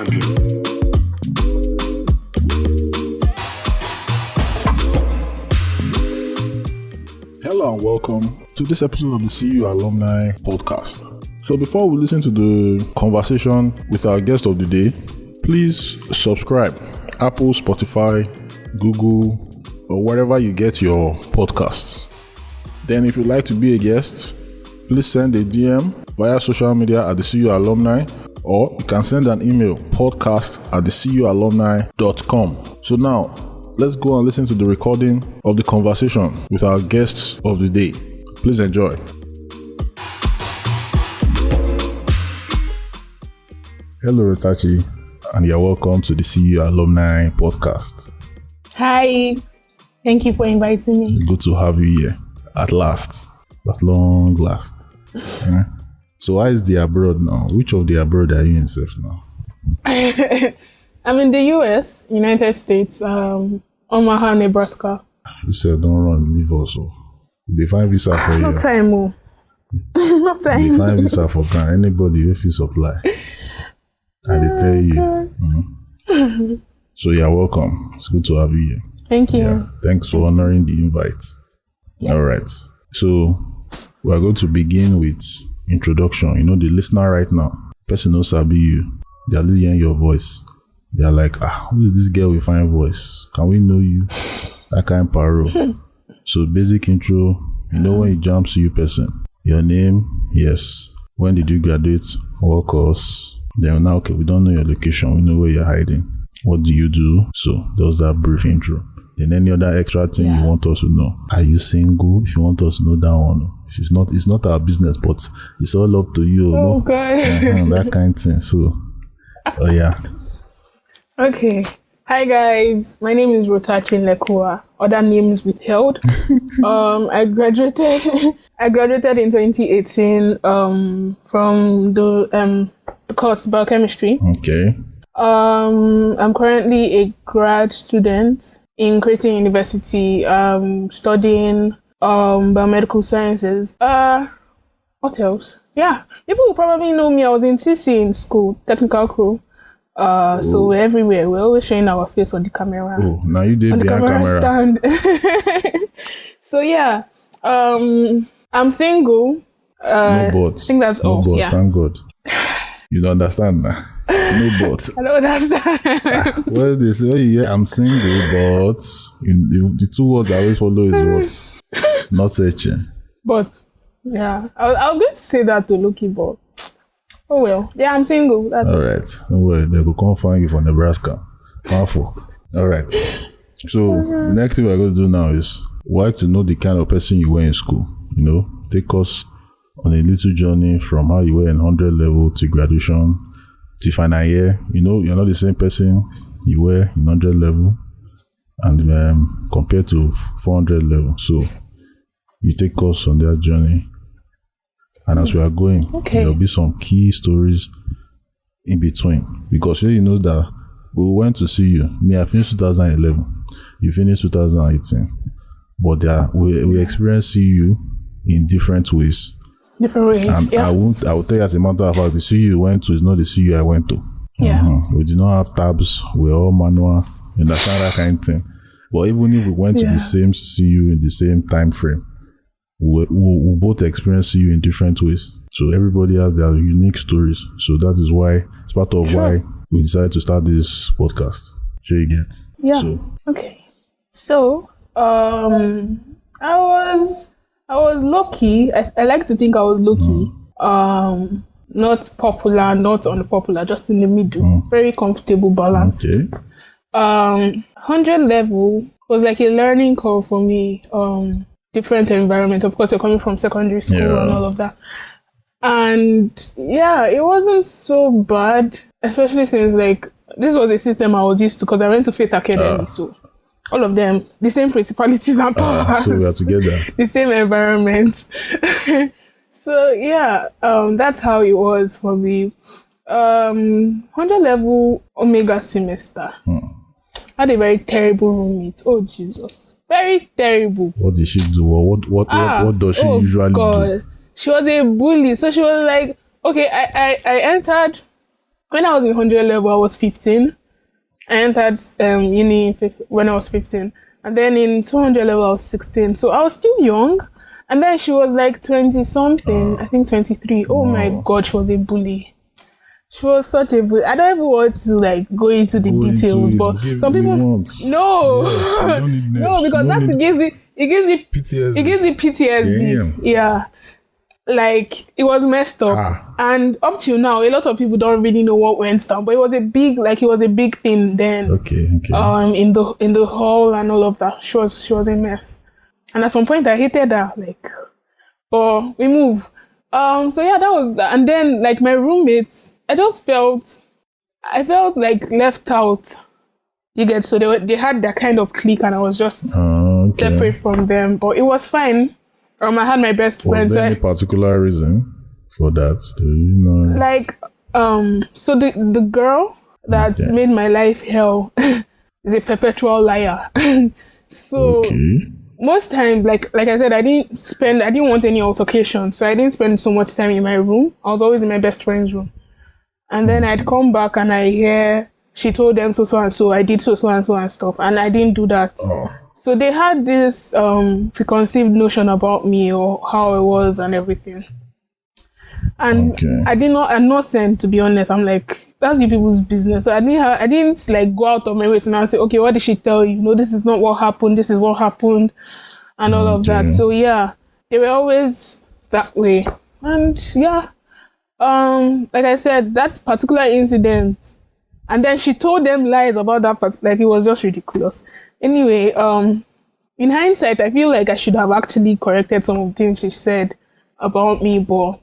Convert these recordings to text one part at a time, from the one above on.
understand me. Hello and welcome to this episode of the CU Alumni podcast. So before we listen to the conversation with our guest of the day, please subscribe. Apple, Spotify, Google, or wherever you get your podcasts. Then if you'd like to be a guest, please send a DM via social media at the CU Alumni, or you can send an email, podcast@thecualumni.com. So now, let's go and listen to the recording of the conversation with our guests of the day. Please enjoy. Hello, Rotachi, and you're welcome to the CU Alumni podcast. Hi, thank you for inviting me. Good to have you here, at last, at long last. Yeah. So why is the abroad now? Which of the abroad are you in self now? I'm in the US, United States, Omaha, Nebraska. You said don't run, leave also. They find visa for you. No time, oh. No time. They find visa for anybody if you supply. And they tell you. So you're welcome. It's good to have you here. Thank you. Yeah. Thanks for honoring the invite. All right. So we're going to begin with introduction. You know, the listener right now, person knows sabi you. They are hearing your voice. They are like, who is this girl with fine voice? Can we know you? That kind of paro. So basic intro, you know when it jumps to you person. Your name, yes. When did you graduate? What course? Then now, okay, we don't know your location. We know where you're hiding. What do you do? So there's that brief intro. Then any other extra thing you want us to know. Are you single? If you want us to know that one. It's not our business, but it's all up to you. Oh, God. That kind of thing. So, yeah. Okay. Hi, guys. My name is Rotachi Lekua. Other names withheld. I graduated in 2018 from the course Biochemistry. Okay. I'm currently a grad student in Creighton University, studying biomedical sciences. What else? Yeah, people will probably know me. I was in TC in school, technical crew. So we're everywhere. We're always showing our face on the camera. Oh, now you did behind camera. Stand. So yeah, I'm single. No bots. I think that's all. No bots. Yeah. Thank God. You don't understand now. No bots. I don't understand. Well, they say, yeah, I'm single, but the two words I always follow is what? Not searching. But yeah, I was going to say that to Loki, but oh well. Yeah, I'm single. That's all right. Well, they will come find you from Nebraska. Powerful. All right. So the next thing we're going to do now is we'd like to know the kind of person you were in school. You know, take us on a little journey from how you were in 100 level to graduation to final year. You know, you're not the same person you were in 100 level and compared to 400 level. So you take us on that journey. And as we are going, there'll be some key stories in between. Because you know that we went to see you. Me, I finished 2011. You finished 2018. But we experienced you in different ways. Different ways. And I will tell you as a matter of fact, the CU you went to is not the CU I went to. Yeah. We did not have tabs. We're all manual. You understand that kind of thing. But even if we went to the same CU in the same time frame, we both experience you in different ways. So everybody has their unique stories. So that is why it's part of why we decided to start this podcast. Sure you get. Yeah. So, okay. So I was lucky. I like to think I was lucky. Not popular, not unpopular, just in the middle. Very comfortable balance. Okay. 100 level was like a learning curve for me. Different environment. Of course, you're coming from secondary school and all of that. And yeah, it wasn't so bad, especially since like this was a system I was used to because I went to Faith Academy. So all of them, the same principalities and powers. So we are together. The same environment. So yeah, that's how it was for me. 100 level Omega semester. I had a very terrible roommate. Oh Jesus. Very terrible. What did she do? What does she usually do? She was a bully. So she was like, okay, I entered when I was in 100 level, I was 15. I entered uni when I was 15. And then in 200 level, I was 16. So I was still young. And then she was like 20 something, I think 23. Oh my God, she was a bully. She was such a bully. I don't even want to like go into the details, but some people no, yes, no, because it gives you PTSD. It gives you PTSD. Damn. Yeah, like it was messed up, and up till now, a lot of people don't really know what went down. But it was a big thing then. Okay. In the hall and all of that, she was a mess, and at some point I hated her. Like, but we move. So yeah, that was that. And then like my roommates, I felt like left out. You get, so they had that kind of clique, and I was just separate from them. But it was fine. I had my best friend. Was there any particular reason for that? Do you know? Like, so the girl that made my life hell is a perpetual liar. So most times, like I said, I didn't want any altercation, so I didn't spend so much time in my room. I was always in my best friend's room. And then I'd come back and I hear she told them so and so, I did so and so and stuff, and I didn't do that. So they had this preconceived notion about me or how I was and everything. And I'm not sent, to be honest. I'm like, that's you people's business. So I didn't like go out of my way to now say, okay, what did she tell you? No, this is not what happened. This is what happened, and all of that. So yeah, they were always that way. And yeah, like I said, that particular incident, and then she told them lies about that, like it was just ridiculous. Anyway, in hindsight, I feel like I should have actually corrected some of the things she said about me, but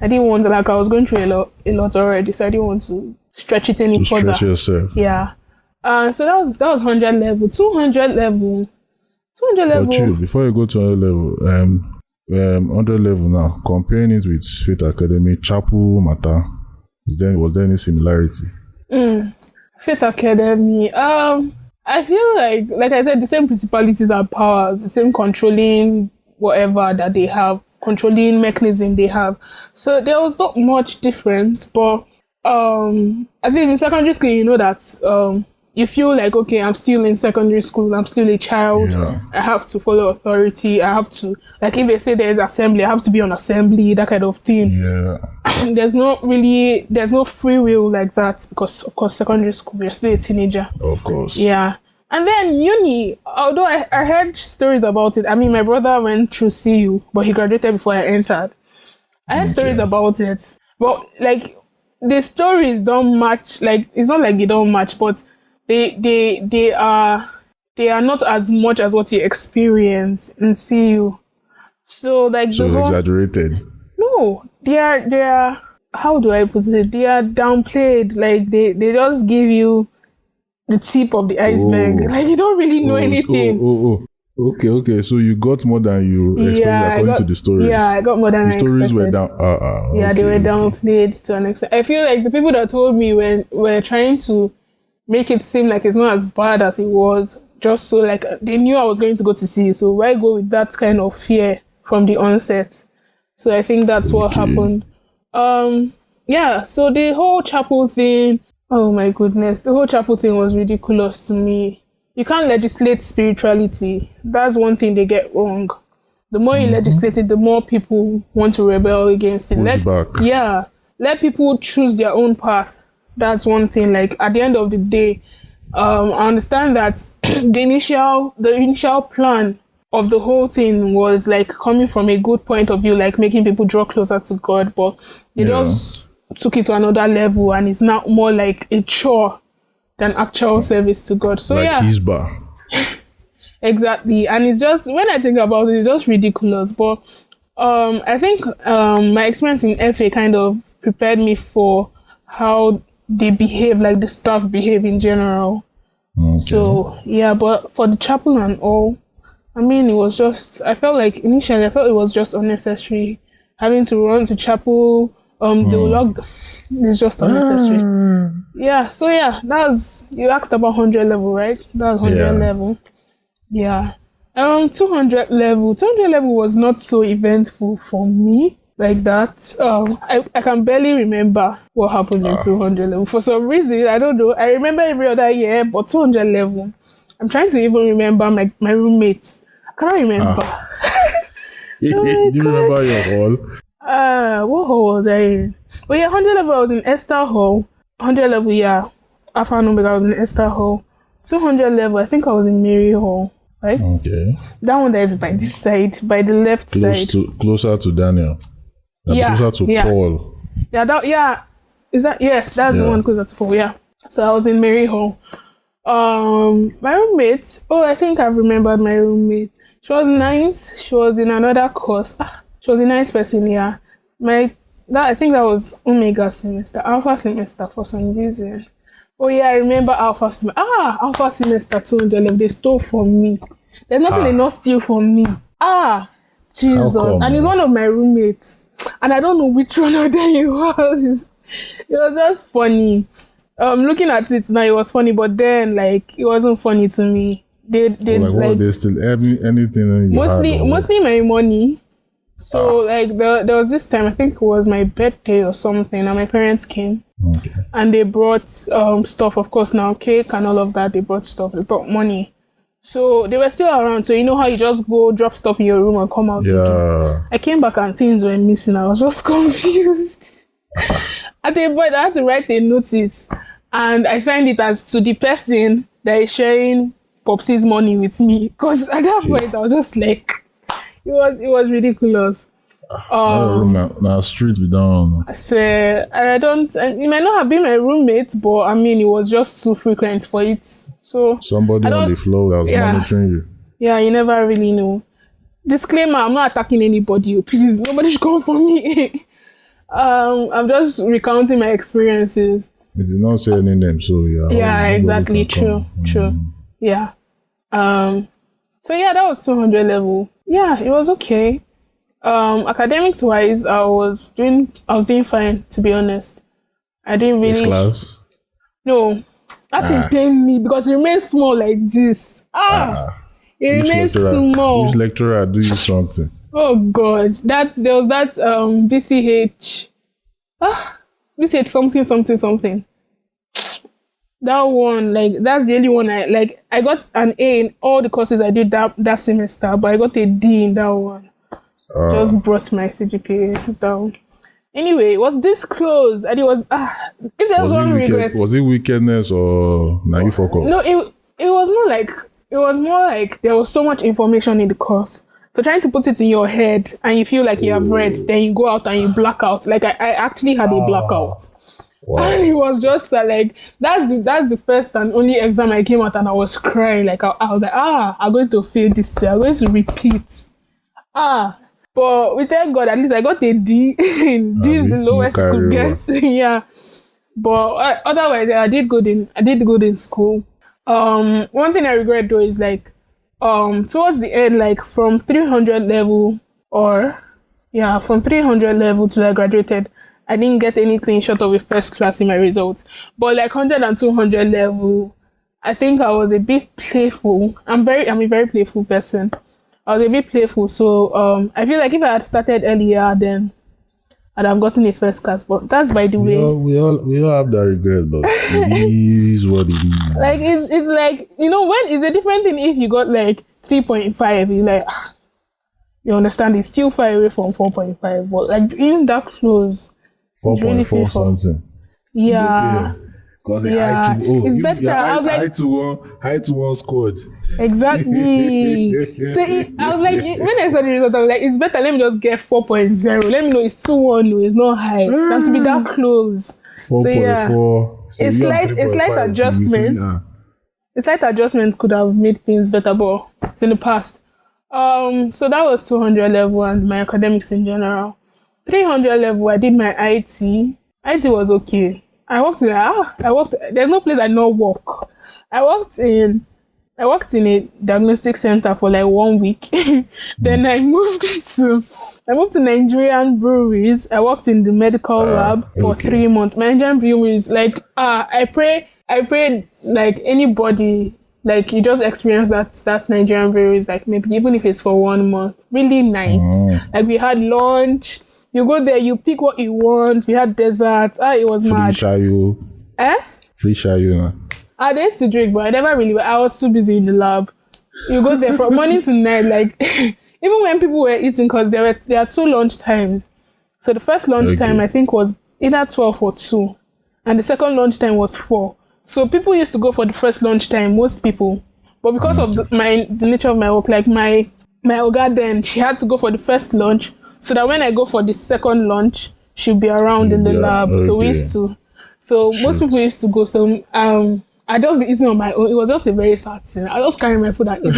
I didn't want to, like I was going through a lot already, so I didn't want to stretch it any further. Stretch yourself. Yeah. So that was 100 level. 200 level. But you, before you go to 100 level, 100 level now, comparing it with Faith Academy, Chapel Matter, was there any similarity? Faith Academy, I feel like I said, the same principalities and powers, the same controlling whatever that they have, controlling mechanism they have. So there was not much difference, but at least in secondary school, you know that you feel like, okay, I'm still in secondary school, I'm still a child, I have to follow authority, I have to, like if they say there's assembly, I have to be on assembly, that kind of thing. There's no free will like that, because of course secondary school, you're still a teenager. Of course. Yeah. And then uni, although I heard stories about it, I mean, my brother went through CU, but he graduated before I entered. I heard stories about it, but like the stories don't match, like it's not like they don't match, but they are not as much as what you experience in CU. So like exaggerated. No, they are how do I put it? They are downplayed. Like they just give you the tip of the iceberg. Like you don't really know anything. Okay. So you got more than you expected according to the stories. Yeah, I got more than I expected. The stories were down. Yeah, they were downplayed to an extent. I feel like the people that told me were trying to make it seem like it's not as bad as it was, just so like they knew I was going to go to see. So why go with that kind of fear from the onset? So I think that's what happened. Yeah, so the whole chapel thing, oh my goodness, the whole chapel thing was ridiculous to me. You can't legislate spirituality. That's one thing they get wrong. The more you legislate it, the more people want to rebel against it. Let people choose their own path. That's one thing. Like at the end of the day, I understand that the initial plan of the whole thing was like coming from a good point of view, like making people draw closer to God, but they just took it to another level, and it's now more like a chore than actual service to God. So like Hisbah. Exactly. And it's just, when I think about it, it's just ridiculous. But I think my experience in FA kind of prepared me for how they behave, like the staff behave in general. So yeah, but for the chapel and all, I mean, it was just, I felt initially it was just unnecessary having to run to chapel. It's just unnecessary. Yeah, so yeah, you asked about 100 level, right? That was 100 level. Yeah. 200 level was not so eventful for me. like that. I can barely remember what happened in 200 level. For some reason, I don't know. I remember every other year, but 200 level, I'm trying to even remember my roommates. I cannot remember. Do you remember your hall? What hall was I in? Oh yeah, 100 level I was in Esther Hall. 100 level, yeah. Alpha and Omega I was in Esther Hall. 200 level, I think I was in Mary Hall. Right? Okay. That one that is by this side, by the left side. Closer to Daniel. Closer to Paul. Yeah, is that, yes, that's the one closer to Paul, yeah. So I was in Mary Hall. My roommate, I think I've remembered my roommate. She was nice. She was in another course. She was a nice person, yeah. I think that was Omega semester, Alpha semester for some reason. Oh yeah, I remember Alpha semester. Alpha semester 200 level. They stole from me. There's nothing they not steal from me. Jesus. And he's one of my roommates. And I don't know which one of them it was. It was just funny. Looking at it now, it was funny, but then like it wasn't funny to me. They still anything mostly my money. So like there was this time, I think it was my birthday or something, and my parents came. Okay. And they brought stuff, of course, now cake and all of that. They brought stuff. They brought money. So they were still around. So you know how you just go drop stuff in your room and come out. Yeah. I came back and things were missing. I was just confused. At the point, I had to write a notice, and I signed it as to the person that is sharing Popsy's money with me. Because at that point, I was just like, it was ridiculous. Now street we down. So it might not have been my roommate, but I mean it was just too frequent for it. So somebody on the floor that was monitoring you. Yeah, you never really know. Disclaimer: I'm not attacking anybody. Please, nobody should come for me. I'm just recounting my experiences. You did not say any name, so yeah. Yeah, exactly. True. Yeah. So yeah, that was 200 level. Yeah, it was okay. Academics wise, I was doing fine, to be honest. I didn't really. First class? No, that didn't pain me because it remains small like this. It remains small. Which lecturer do you something? Oh God, there was that BCH. BCH something. That one, like that's the only one I got an A in all the courses I did that semester, but I got a D in that one. Just brought my CGPA down. Anyway, it was this close, and it was if there was one regret. Was it wickedness or naive focus? No, it was more like there was so much information in the course. So trying to put it in your head and you feel like you have read, then you go out and you black out. Like I actually had a blackout. Wow. And it was just like that's the first and only exam I came out and I was crying. Like I was like, I'm going to fail this year. I'm going to repeat. But we thank God, at least I got a D. D is the lowest you could get. Yeah. But otherwise, I did good in school. One thing I regret though is like, towards the end, like from 300 level from 300 level till I graduated, I didn't get anything short of a first class in my results. But like 100 and 200 level, I think I was a bit playful. I'm a very playful person. I was a bit playful, so I feel like if I had started earlier, then I'd have gotten a first class. But that's by the way. We all have that regret, but it is what it is. Like it's like, you know, when it's a different thing if you got like 3.5, you like you understand it's still far away from 4.5, but like being that close. 4.4 really something. Yeah. Because it's better. High to one squad. Exactly. So I was like, when I saw the result, I was like, it's better. Let me just get 4.0. Let me know it's 2.1. It's not high. Than to be that close. 4.4. So yeah, a slight adjustment. A slight adjustment could have made things better, but it's in the past. So that was 200 level and my academics in general. 300 level, I did my IT. IT was okay. There's no place I not work. I worked in a diagnostic center for like 1 week. Then I moved to Nigerian breweries. I worked in the medical lab for 3 months. Nigerian breweries, like I pray like anybody, like you just experience that Nigerian breweries, like maybe even if it's for 1 month. Really nice. Like we had lunch. You go there, you pick what you want. We had desserts. It was Free mad. shayo. Free shayo now. They used to drink, but I never really. I was too busy in the lab. You go there from morning to night, like even when people were eating, because there are 2 lunch times. So the first lunch time I think was either 12 or 2, and the second lunch time was 4. So people used to go for the first lunch time, most people. But because of the nature of my work, like my oga then, she had to go for the first lunch, so that when I go for the second lunch, she'll be around in the lab. So we used to. So most people used to go. So I just be eating on my own. It was just a very sad thing. I just carry my food and eat.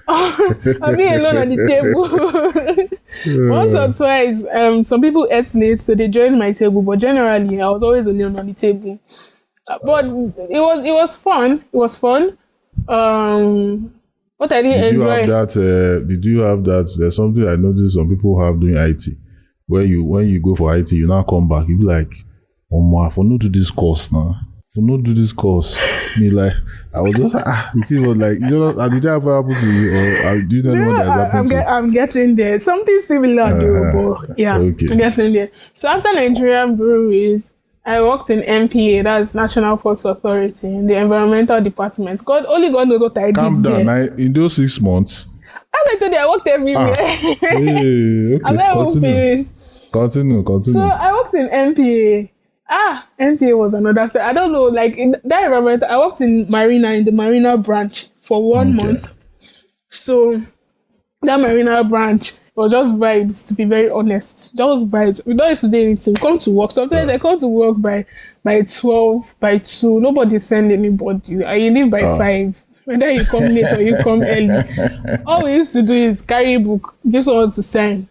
I'll be alone on the table. Once or twice, some people ate late, so they joined my table. But generally, I was always alone on the table. But it was fun. It was fun. What I didn't enjoy. Did you have that? There's something I noticed some people have doing IT. When you go for IT, you now come back, you be like, oh my, for not do this course now. For not do this course. Me like, I was just it was like, did that ever happen to you, or do you know what that happened to? I'm getting there. Something similar, though, but yeah, I'm getting there. So after Nigerian breweries, I worked in NPA, that's National Ports Authority, in the environmental department. Only God knows what I Calm did down. there. In those 6 months. As I told you, I worked everywhere. Okay. Continue. So I worked in NPA. NPA was another step. I don't know, like in that environment, I worked in the Marina branch for 1 month. So that Marina branch was just vibes, to be very honest. Just vibes. We don't used to do anything. We come to work. Sometimes I come to work by 12, by 2. Nobody send anybody. You leave by 5. Whether you come late or you come early. All we used to do is carry a book, give someone to sign.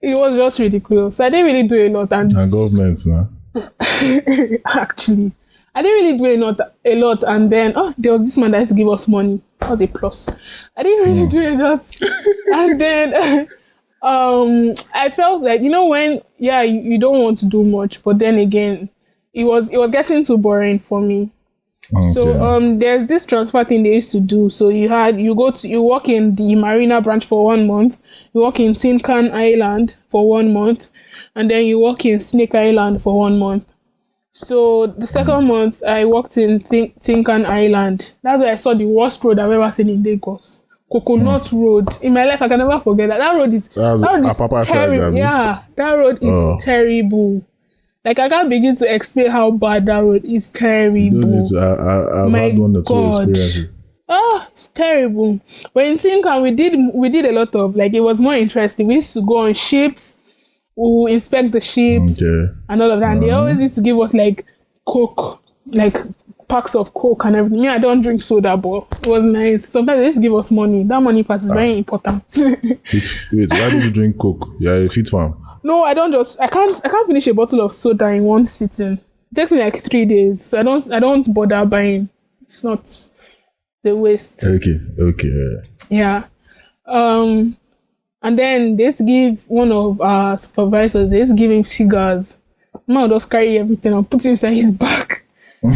It was just ridiculous. So I didn't really do a lot. And governments now. Actually, I didn't really do a lot, and then there was this man that used to give us money. That was a plus. I didn't really do a lot, and then I felt like, when you don't want to do much, but then again, it was getting too boring for me. Okay. So there's this transfer thing they used to do. So you work in the Marina branch for 1 month, you work in Tin Can Island for 1 month, and then you work in Snake Island for 1 month. So the second month I worked in Tin Can Island. That's where I saw the worst road I've ever seen in Lagos. Coconut Road. In my life I can never forget that. That road is terrible. Yeah, that road is terrible. Like, I can't begin to explain how bad that road is. Terrible. I've had 1 or 2 experiences. It's terrible. But in Tin Can, we did a lot of, like, it was more interesting. We used to go on ships, we inspect the ships, and all of that. And they always used to give us, like, Coke, like, packs of Coke and everything. Me, I don't drink soda, but it was nice. Sometimes they used to give us money. That money part is very important. Wait, why did you drink Coke? Yeah, a fit farm. No, I can't finish a bottle of soda in one sitting. It takes me like 3 days, so I don't bother buying. It's not the waste. Okay. Yeah. And then they used to give one of our supervisors, they used to give him cigars. Man would just carry everything and put it inside his bag.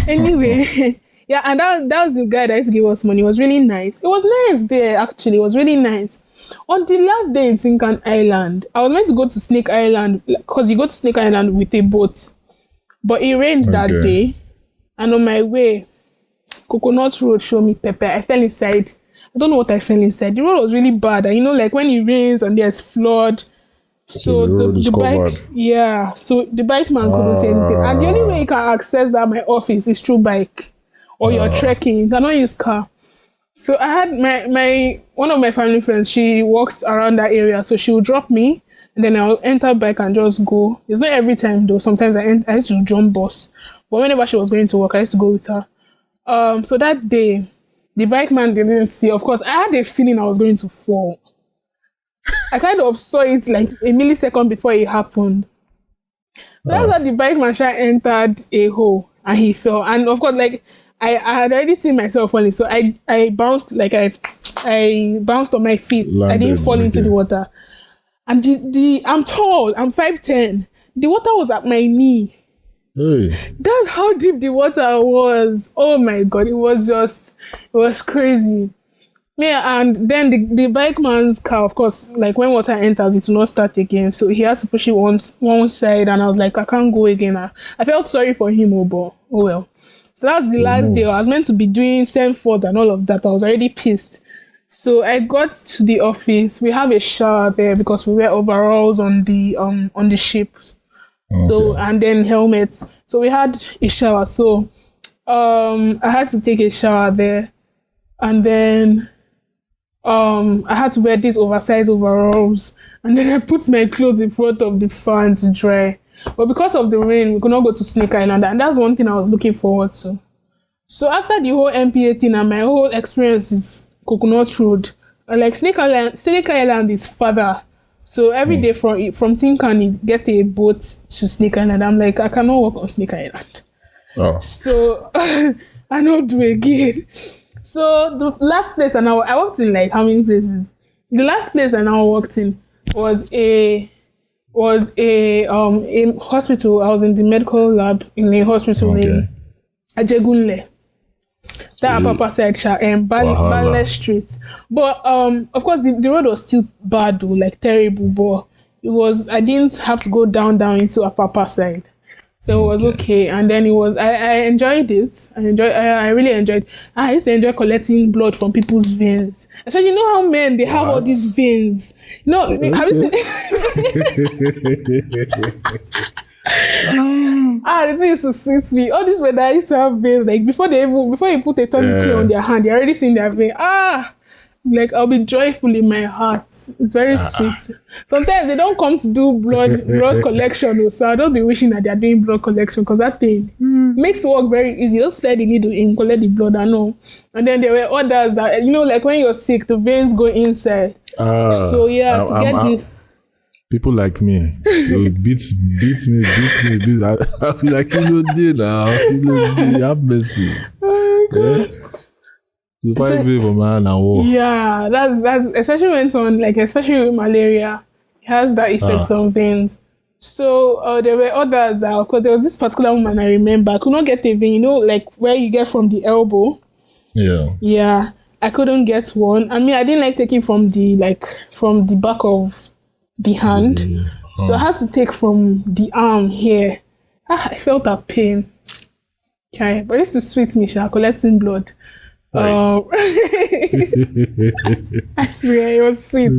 Anyway, yeah, and that was the guy that used to give us money. It was really nice. It was nice there, actually. It was really nice. On the last day in Tin Can Island, I was meant to go to Snake Island, because you go to Snake Island with a boat. But it rained that day. And on my way, Coconut Road showed me pepper. I fell inside. I don't know what I fell inside. The road was really bad. And like when it rains and there's flood. So the bike, so the bike man couldn't say anything. And the only way you can access that my office is through bike. Or you're trekking. You cannot use car. So I had my one of my family friends, she walks around that area, so she will drop me, and then I'll enter bike and just go. It's not every time though. Sometimes I used to jump bus, but whenever she was going to work, I used to go with her. So that day, the bike man didn't see. Of course, I had a feeling I was going to fall. I kind of saw it like a millisecond before it happened. So that's why the bike man entered a hole and he fell. And of course, like I had already seen myself falling, so I bounced, like I bounced on my feet. I didn't fall into the water. And I'm tall, I'm 5'10". The water was at my knee. Hey. That's how deep the water was. Oh my God, it was crazy. Yeah, and then the bike man's car, of course, like when water enters, it will not start again. So he had to push it one side, and I was like, I can't go again. I felt sorry for him, but oh well. So that's the You last day. I was move. meant to be doing Senford and all of that. I was already pissed. So I got to the office. We have a shower there because we wear overalls on the ship. So Okay. and then helmets. So we had a shower. So I had to take a shower there, and then I had to wear these oversized overalls, and then I put my clothes in front of the fan to dry. But because of the rain, we could not go to Snake Island, and that's one thing I was looking forward to. So after the whole MPA thing and my whole experience with Coconut Road, like Snake Island is farther. So every day from Tinkan, you get a boat to Snake Island. I'm like, I cannot walk on Snake Island. Oh. So I don't do again. So the last place I worked in like how many places? The last place I now worked in was a hospital. I was in the medical lab in a hospital Okay. in Ajegunle. That Apapa side, Bale Street. But of course the road was still bad though, like terrible. But I didn't have to go down into Apapa side. So it was okay. And then I enjoyed it. I really enjoyed. I used to enjoy collecting blood from people's veins. Especially, you know how men, they have all these veins. You know, have you seen? The thing used to sweet me. All these men that used to have veins, like before you put a tourniquet on their hand, they're already seeing their vein. Like I'll be joyful in my heart. It's very sweet. Sometimes they don't come to do blood collection, so I don't be wishing that they're doing blood collection because that thing makes work very easy. Just slide the needle in, collect the blood, and all. And then there were others that like when you're sick, the veins go inside. So yeah, to get the people like me, they will beat me. I feel like you did now. Have mercy. Oh my God. Yeah. To fight for man and war. Yeah, that's especially when someone like especially with malaria, it has that effect on veins. So there were others that, of course, there was this particular woman I remember. I could not get a vein, like where you get from the elbow. Yeah. Yeah, I couldn't get one. I mean, I didn't like taking from the back of the hand, so I had to take from the arm here. I felt that pain. Okay, but it used to sweet me, collecting blood. I swear it was sweet.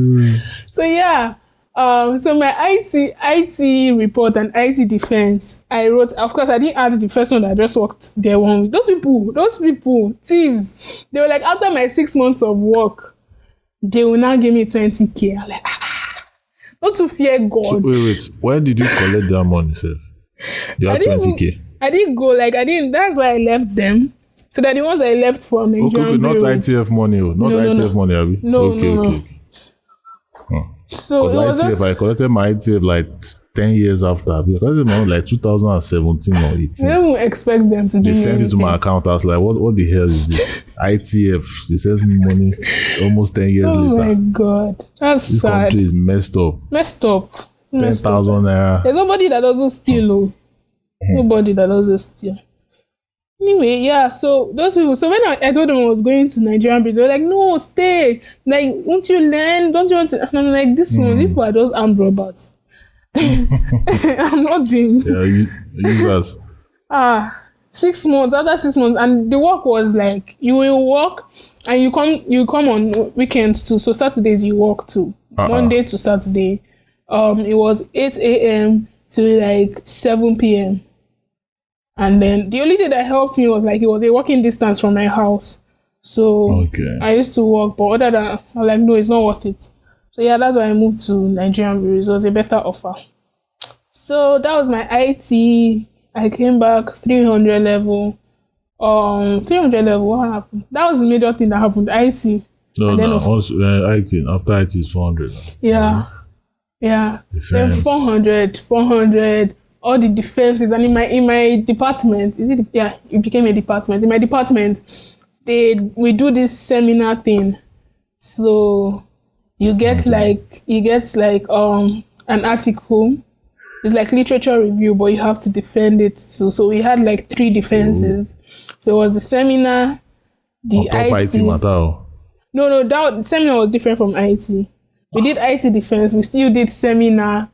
So yeah, so my IT report and IT defense, I wrote. Of course, I didn't add the first one that I just worked there one. Those people, thieves. They were like, after my 6 months of work, they will now give me 20K. I'm like, not to fear God. So, wait. When did you collect that money, sir? You had 20K. I didn't go. That's why I left them. So that the ones I left for Nigerian not ITF money, ITF money, Abby. No. Okay. So because ITF, I collected my ITF like 10 years after. I collected my own like 2017 or 18. I don't expect them to give me They sent anything. it to my account. I was like, what the hell is this? ITF. They sent me money almost 10 years later. Oh my God. That's This sad. country is messed up. 10,000 naira. There's nobody that doesn't steal. Nobody that doesn't steal. Anyway, yeah, so those people, so when I told them I was going to Nigerian bridge, they were like, no, stay. Like, won't you learn? Don't you want to? And I'm like, these people are those armed robots. I'm not doing Users. 6 months, after 6 months, and the work was like, you will work and you come on weekends too. So Saturdays you work too. Monday to Saturday. It was 8 a.m. to like 7 p.m. And then the only thing that helped me was like it was a walking distance from my house. So I used to walk, but other than I was like, no, it's not worth it. So yeah, that's why I moved to Nigerian Breweries. It was a better offer. So that was my IT. I came back 300 level. 300 level, what happened? That was the major thing that happened. IT. Once IT, after IT is 400. Yeah. Then 400. All the defenses, and in my department, it became a department. In my department, we do this seminar thing. So you get an article. It's like literature review, but you have to defend it too. So we had like 3 defenses. So it was the seminar, the on top IT matter. No, that seminar was different from IT. We did IT defense. We still did seminar,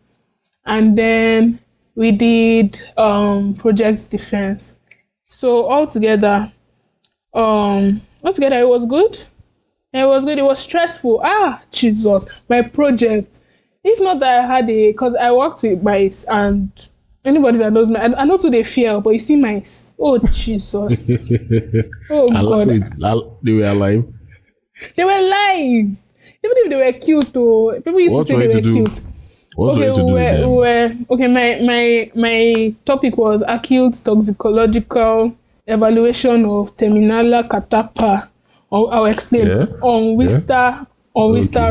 and then we did project defense. So altogether, it was good. It was good. It was stressful. Jesus, my project. If not that I had because I worked with mice, and anybody that knows me, I know to they fear, but you see mice. Oh Jesus! Oh God! They were alive. They were live. Even if they were cute, though, people used to say they were cute. What were you to do with them? My topic was acute toxicological evaluation of Terminala catapa. I'll explain. On Wister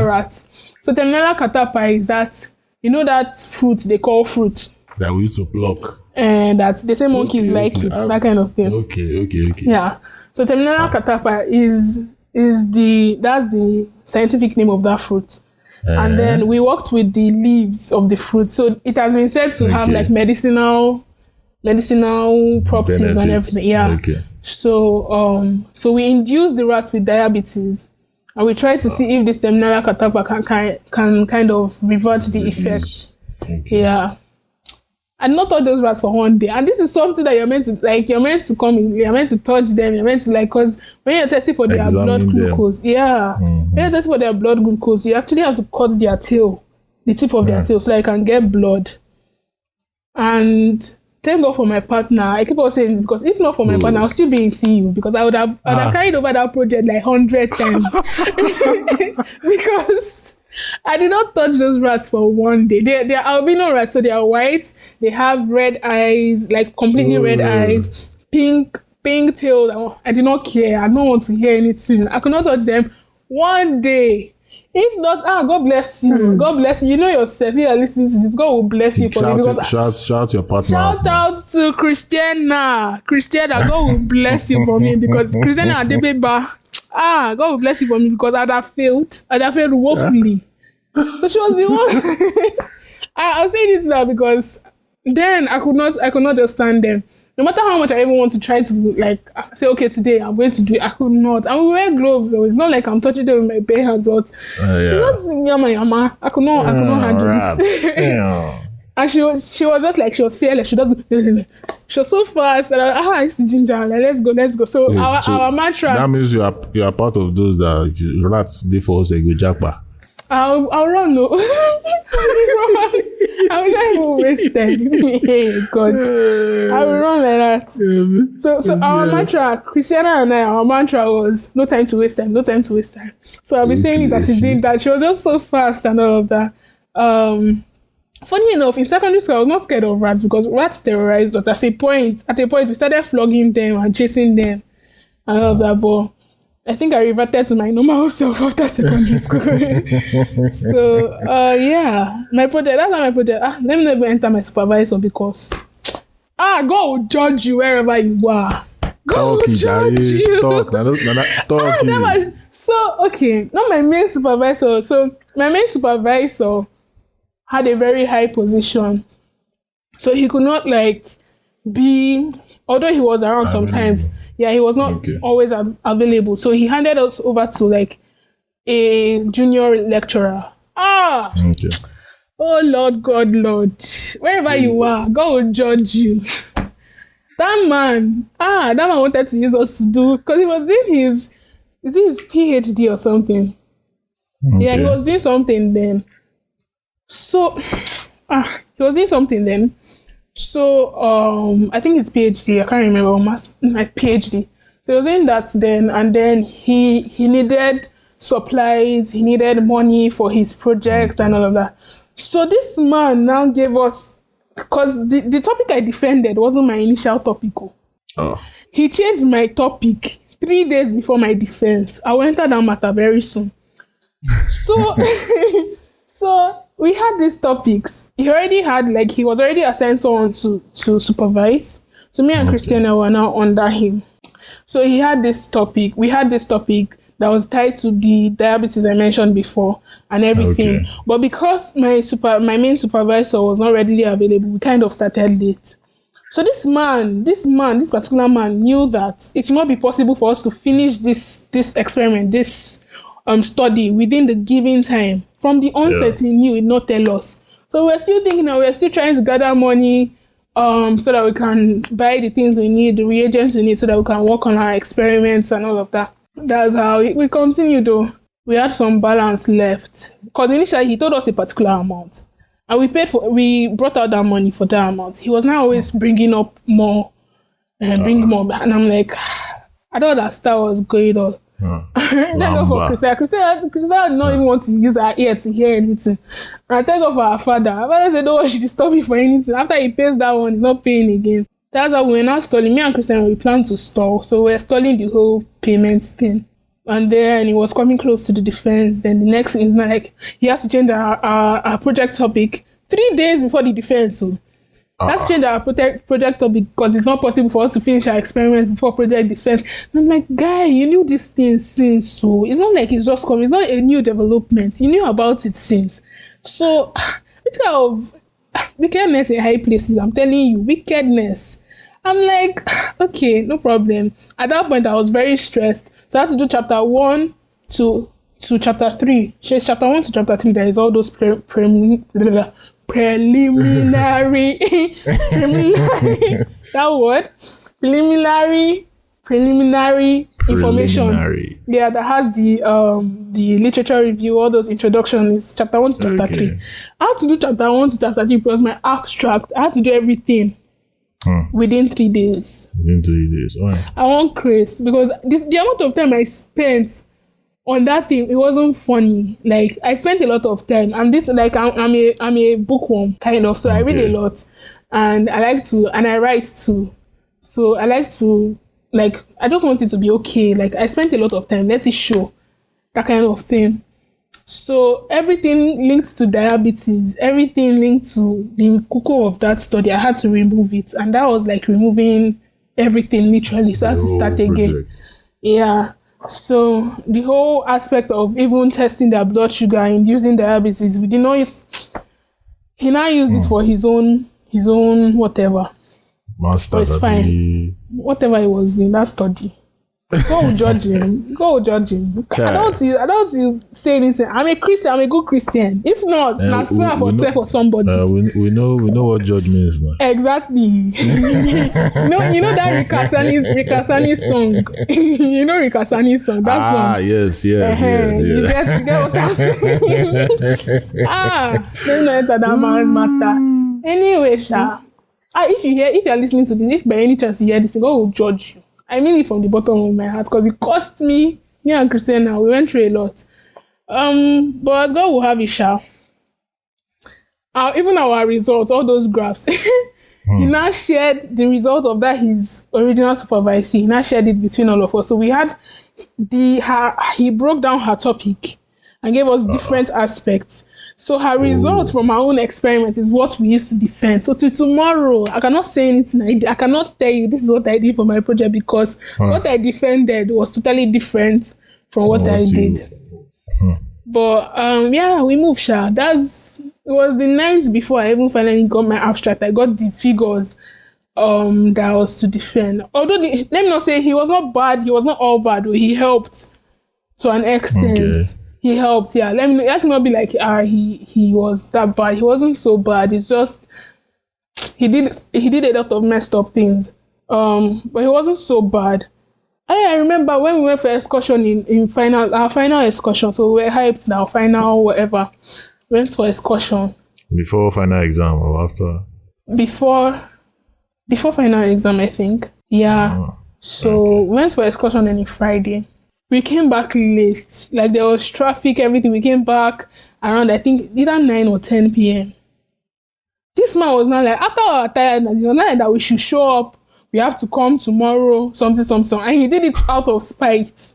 rats. So Terminala catapa is that, you know that fruit they call fruit that we used to pluck. And that they say monkeys like it, that kind of thing. Okay. Yeah. So Terminala catapa is the scientific name of that fruit. And then we worked with the leaves of the fruit. So it has been said to have like medicinal properties benefits. And everything. Yeah. Okay. So we induced the rats with diabetes, and we tried to see if this Terminala catapa can kind of revert the effect. Okay. Yeah. I did not touch those rats for one day. And this is something that you're meant to come in, you're meant to touch them, you're meant to because when you're testing for their blood glucose, when you're testing for their blood glucose, you actually have to cut their tail, the tip of their tail, so that you can get blood. And thank God for my partner. I keep on saying this because if not for my partner, I'll still be in CU because I would have carried over that project like 100 times. Because I did not touch those rats for one day. They're albino rats, so they are white. They have red eyes, like completely red eyes, pink tail. I did not care. I don't want to hear anything. I could not touch them one day. If not, God bless you. God bless you. You know yourself. If you're listening to this, God will bless you for me. Shout your partner. Shout out to Christiana. God will bless you for me because Christiana Adebeba. God will bless you for me because I'd have failed woefully. So she was the one. I'll say this now because then I could not just stand there. No matter how much I even want to try to say, okay, today I'm going to do it, I could not. And we wear gloves, so it's not like I'm touching them with my bare hands. But it's not yama. I could not handle it. And she was just like, she was fearless. She was so fast. And I used to ginger. Like, let's go. So our mantra. That means you are part of those that rats. They for us a good jackpot. I'll run. No, I will not even waste time. Hey God, I will run like that. So our mantra, Christiana and I, our mantra was no time to waste time. So I'll be saying it that she did that. She was just so fast and all of that. Funny enough, in secondary school, I was not scared of rats because rats terrorized us. At a point, we started flogging them and chasing them and all of that. But I think I reverted to my normal self after secondary school. So, my project, that's not my project. Let me never enter my supervisor because, God will judge you wherever you are. God will judge you. Talk. So, okay, not my main supervisor. So, my main supervisor had a very high position. So he could not be, although he was around sometimes, he was not always available. So he handed us over to a junior lecturer. Oh Lord, God, Lord, wherever you are, God will judge you. That man wanted to use us to do, because he was doing his PhD or something. Yeah, he was doing something then. So, he was doing something then. So, I think it's PhD. I can't remember my PhD. So he was doing that then, and then he needed supplies. He needed money for his project and all of that. So this man now gave us, because the topic I defended wasn't my initial topic. He changed my topic 3 days before my defense. I will enter that matter very soon. So, so we had these topics. He was already assigned someone to supervise. So me and Christiana were now under him. So he had this topic. We had this topic that was tied to the diabetes I mentioned before and everything. But because my main supervisor was not readily available, we kind of started late. So this particular man knew that it would not be possible for us to finish this experiment, this study within the given time. From the onset, he knew he'd not tell us. So we're still thinking that we're still trying to gather money so that we can buy the things we need, the reagents we need, so that we can work on our experiments and all of that. That's how we continued though. We had some balance left. Because initially he told us a particular amount. And we brought out that money for that amount. He was now always bringing up more bring more back. And I'm like, I don't understand what's going on. Thank God for Christina. Christina did not even want to use her ear to hear anything. And thank God for her father. Her father said, don't want you to stop me for anything. After he pays that one, he's not paying again. That's how we're now stalling. Me and Christina, we plan to stall. So we're stalling the whole payment thing. And then he was coming close to the defense. Then the next thing is like, he has to change our project topic 3 days before the defense. So that's changed our project topic because it's not possible for us to finish our experiments before project defense. And I'm like, guy, you knew this thing since. So it's not like it's just coming. It's not a new development. You knew about it since. So which kind of wickedness in high places? I'm telling you, wickedness. I'm like, okay, no problem. At that point, I was very stressed. So I had to do chapter 1 to chapter 3. She's chapter 1 to chapter 3. There is all those preliminary that word preliminary information. Yeah, that has the literature review, all those introductions. Chapter 1 to chapter 3. I had to do chapter 1 to chapter 3 because my abstract. I had to do everything. Within 3 days. All right. I want Chris because the amount of time I spent on that thing, it wasn't funny. Like I spent a lot of time. I'm a bookworm kind of, so I read a lot, and I write too. So I like to I just want it to be okay. Like I spent a lot of time. Let it show, that kind of thing. So everything linked to diabetes, everything linked to the cocoa of that study, I had to remove it. And that was like removing everything literally. So I had to start again. Yeah. So the whole aspect of even testing their blood sugar and inducing diabetes, we did not use. He now used this for his own whatever. Master. So it's fine. Whatever he was doing, that study. Go judge him. I don't want to say anything. I'm a Christian. I'm a good Christian. If not, not swear for somebody. We know what judge means now. Exactly. you know that Rikasani's song. You know Rikasani's song. That song. Yes. You get what I'm saying. Let me not enter that man's matter. Anyway, Sha. If you're listening to this, if by any chance you hear this, God will judge you. I mean it from the bottom of my heart because it cost me and Christina, we went through a lot. But God will have it, shall. Even our results, all those graphs. He now shared the result of that, his original supervisor. He now shared it between all of us. So we had he broke down her topic and gave us different aspects. So her result from our own experiment is what we used to defend. So till tomorrow, I cannot say anything. I cannot tell you this is what I did for my project because what I defended was totally different from what I did. But we moved, Sha. It was the 9th before I even finally got my abstract. I got the figures that I was to defend. Although let me not say he was not bad. He was not all bad. He helped to an extent. Okay. He helped, yeah. Let me not be like he was that bad. He wasn't so bad. It's just he did a lot of messed up things. But he wasn't so bad. I remember when we went for excursion in our final excursion. So we were hyped now, final whatever. Went for excursion. Before final exam or after? Before final exam, I think. Yeah. So we went for excursion on a Friday. We came back late. Like there was traffic, everything. We came back around, I think, either 9 or 10 p.m. This man was not like, after our tiredness, he was not like that we should show up. We have to come tomorrow, something. And he did it out of spite.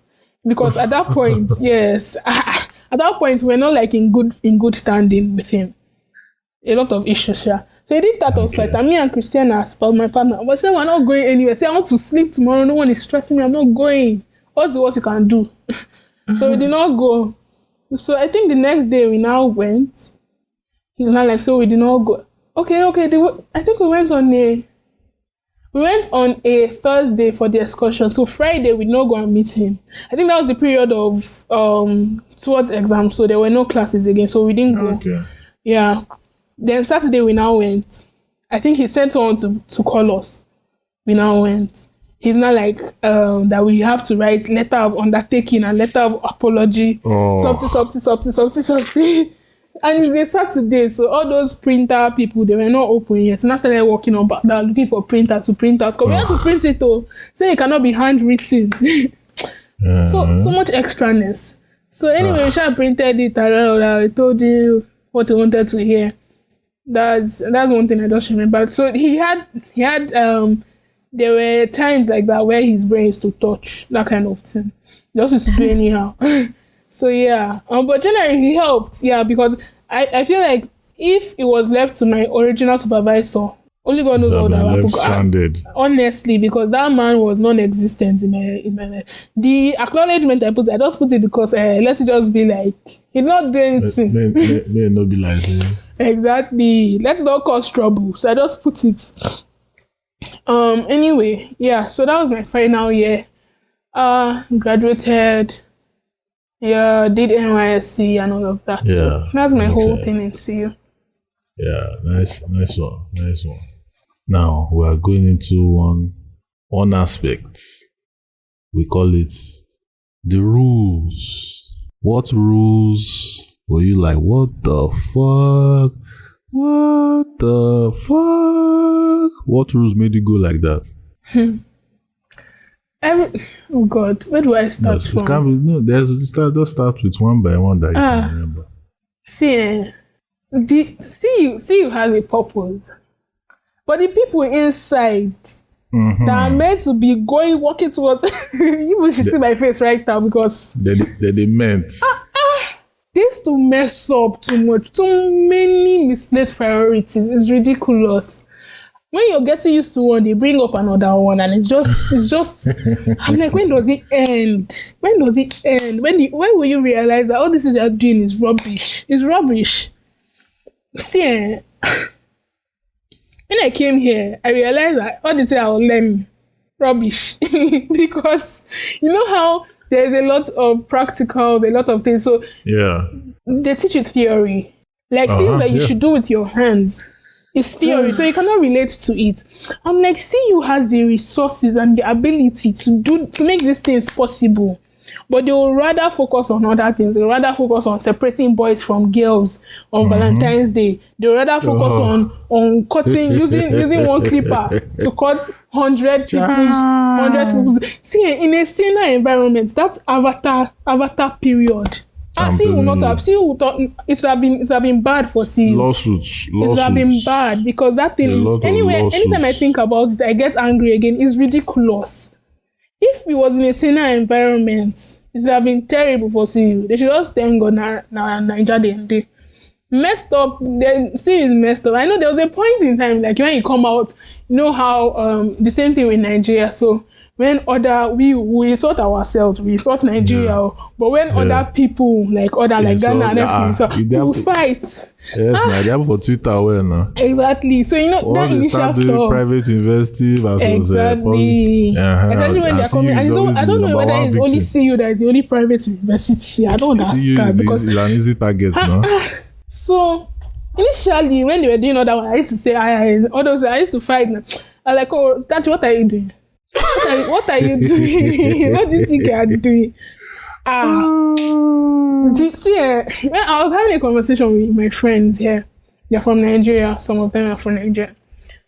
Because at that point, yes, at that point, we're not like in good standing with him. A lot of issues, yeah. So he did that out of spite. And me and Christiana, my partner, but said we're not going anywhere. Say I want to sleep tomorrow. No one is stressing me. I'm not going. What's the worst you can do? So we did not go. So I think the next day we now went. He's not like, so we did not go. Okay. I think we went on We went on a Thursday for the excursion. So Friday, we not go and meet him. I think that was the period of towards exam. So there were no classes again. So we didn't go. Okay. Yeah. Then Saturday, we now went. I think he sent someone to call us. We now went. He's not like that we have to write letter of undertaking and letter of apology. Something. And it's a Saturday, so all those printer people, they were not open yet. And I started walking on back there looking for printer to print out. Because we had to print it though. So it cannot be handwritten. So much extraness. So anyway, we printed it and I told you what he wanted to hear. That's one thing I just remember. So he had there were times like that where his brain used to touch, that kind of thing. He just used to do anyhow. So yeah, but generally he helped, yeah, because I feel like if it was left to my original supervisor, only God knows what that would happen. Honestly, because that man was non-existent in my life. The acknowledgement I just put it because let's just be like he's not doing anything. May not be like exactly. Let's not cause trouble. So I just put it. Anyway, yeah. So that was my final year. Graduated. Yeah, did NYSC and all of that. Yeah, so that's my whole thing in CU. Yeah, nice one. Now we are going into one aspect. We call it the rules. What rules were you like? What the fuck? What rules made you go like that? Oh God, where do I start from? It can't be, just start with one by one that you can remember. See you has a purpose, but the people inside that are meant to be working towards you should see my face right now because they meant they used to mess up too much, too many misplaced priorities. It's ridiculous. When you're getting used to one, they bring up another one, and it's just. I'm like, when does it end? When will you realize that all this is you're doing is rubbish? It's rubbish. See, when I came here, I realized that all the things I was learning, rubbish, because you know how there's a lot of practicals, a lot of things. So yeah, they teach you theory, like things that you should do with your hands. It's theory, so you cannot relate to it. I'm like, CU has the resources and the ability to make these things possible, but they will rather focus on other things. They will rather focus on separating boys from girls on Valentine's Day. They will rather focus on cutting using one clipper to cut 100 people's. See, in a saner environment, that's avatar period. CU will not have. CU will thought it's have been bad for CU. Lawsuits. It's have been bad because that thing is anyway. Anytime I think about it, I get angry again. It's ridiculous. If it was in a saner environment, it would have been terrible for CU. They should just thank God now Nigeria they messed up. Then CU is messed up. I know there was a point in time like when you come out, you know how the same thing with Nigeria. So when we sort ourselves, we sort Nigeria, but when other people like Ghana and everything, we fight. Yes, they have for Twitter, well, no. Exactly. So you know once that initial stuff. Private university versus exactly. Especially when they're coming. And I don't know whether it's only CU that is the only private university. I don't understand because it's an easy target, no. So initially, when they were doing all that, I used to say, I used to fight. I was like, oh, Tachi, what are you doing? What are you doing? What do you think you are doing? When I was having a conversation with my friends here, they're from Nigeria, some of them are from Nigeria,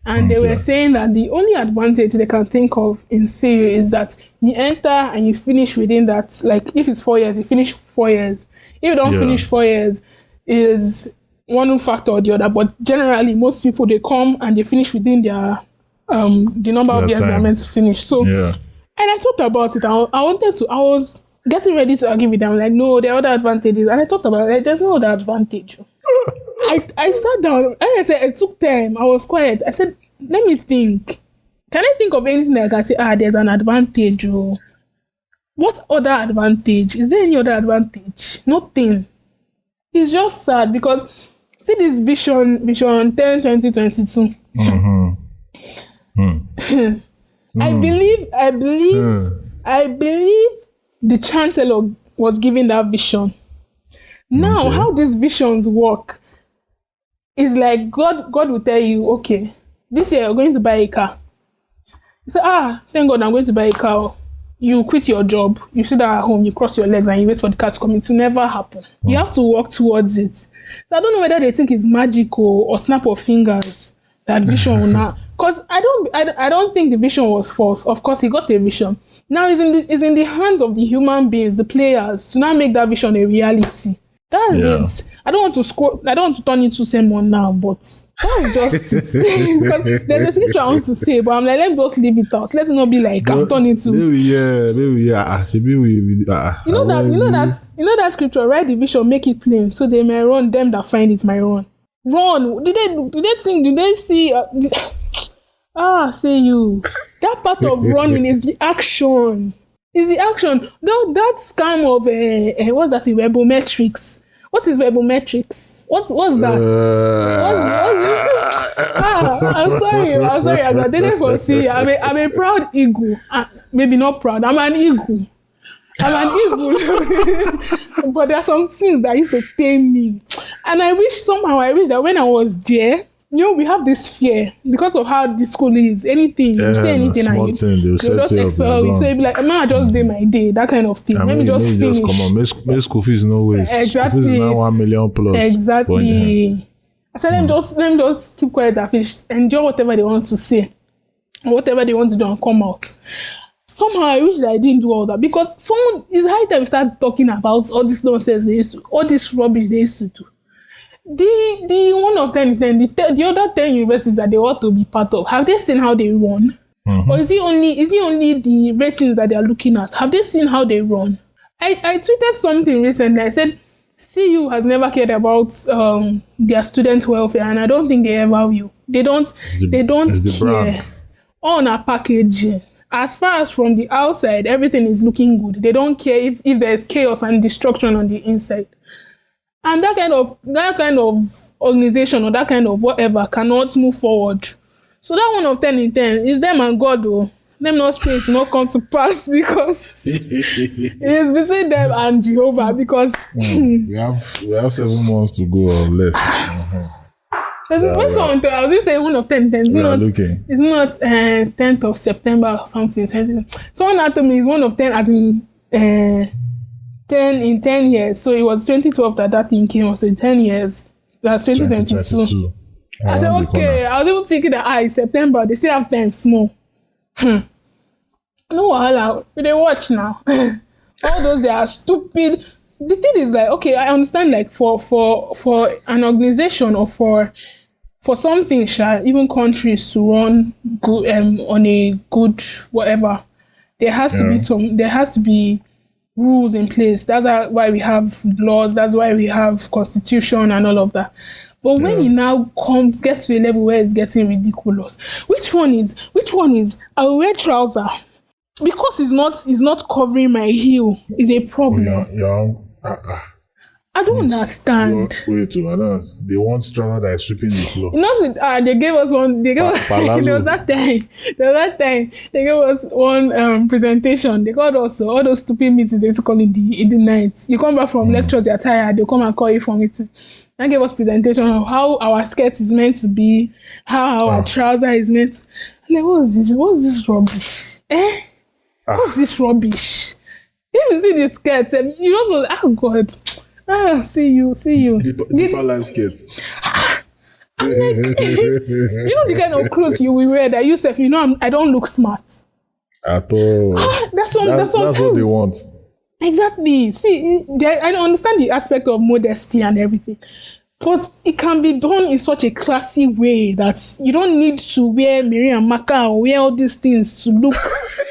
and they were saying that the only advantage they can think of in CU is that you enter and you finish within that, like if it's 4 years, you finish 4 years. If you don't finish 4 years, is one factor or the other, but generally most people, they come and they finish within their the number of years they are meant to finish. So, and I thought about it. I was getting ready to argue with them. Like, no, there are other advantages. And I thought about it. Like, there's no other advantage. I sat down and I said, it took time. I was quiet. I said, let me think. Can I think of anything that I can say, there's an advantage? What other advantage? Is there any other advantage? Nothing. It's just sad because see this vision 10 2022. I believe the chancellor was given that vision. Now, how these visions work is like God will tell you, okay, this year you're going to buy a car. You say, thank God I'm going to buy a car. You quit your job, you sit down at home, you cross your legs and you wait for the car to come. It will never happen. You have to work towards it. So I don't know whether they think it's magical or snap of fingers that vision will not. Because I don't think the vision was false. Of course, he got a vision. Now it's in the hands of the human beings, the players, to now make that vision a reality. That's it. I don't want to turn into sermon now, but that's just it. Because there's a scripture I want to say, but I'm like, let me just leave it out. Let it not be like I'm turning into. Maybe. You know that scripture, write the vision, make it plain, so they may run, them that find it may run. Run. Did they see say you. That part of running is the action. No, that scam of what's that? Webometrics. What is webometrics? What's that? I'm sorry. I'm not dating for see. I'm a proud eagle. Maybe not proud. I'm an eagle. But there are some things that used to pain me, and I wish that when I was there. We have this fear because of how the school is. Anything, you say anything and they'll just expel you. So you'll be like, man, I just do my day, that kind of thing. Let me just finish. Come on, make school fees no waste. Exactly. School fees is now 1 million plus. Exactly. I said, let me just keep quiet and finish. Enjoy whatever they want to say, or whatever they want to do and come out. Somehow I wish that I didn't do all that, because it's high time we start talking about all this nonsense all this rubbish they used to do. The one of 10, the other 10 universities that they ought to be part of, have they seen how they run? Or is it only the ratings that they are looking at? Have they seen how they run? I tweeted something recently. I said CU has never cared about their student welfare, and I don't think they ever will. They don't care brand. On our packaging. As far as from the outside, everything is looking good. They don't care if there's chaos and destruction on the inside. And that kind of organization or that kind of whatever cannot move forward. So that one of 10 in 10 is them and God, though. Them not say it not come to pass, because it's between them and Jehovah. Because we have 7 months to go or less. I was just saying 1 of 10 10. It's not 10th of September or something. 20. Someone had told me it's 1 of 10 as in 10 in 10 years. So it was 2012 that thing came. So in 10 years, that's 2022. I said, okay. I was even thinking that September, they still have time small. No, they watch now. All those, they are stupid. The thing is like, okay, I understand, like for an organization or for something, even countries to run good on a good whatever, there has to be rules in place. That's why we have laws. That's why we have constitution and all of that. But when it now gets to a level where it's getting ridiculous, which one is I will wear trouser because it's not covering my heel is a problem. I don't understand. Wait, they want trouser that is sweeping the floor. They gave us one. There was that time. They gave us one presentation. They called us all those stupid meetings. They used to call it in the night. You come back from lectures, you're tired. They come and call you for meeting. They gave us presentation of how our skirt is meant to be, how our trouser is meant to. Like, what's this rubbish? What's this rubbish? If you see the skirt, you don't know. Oh God. See you. Deeper life skirt. I'm like, you know the kind of clothes you will wear that you say, I don't look smart at all. That's what they want. Exactly. See, I don't understand the aspect of modesty and everything, but it can be done in such a classy way that you don't need to wear Miriam Maka or wear all these things to look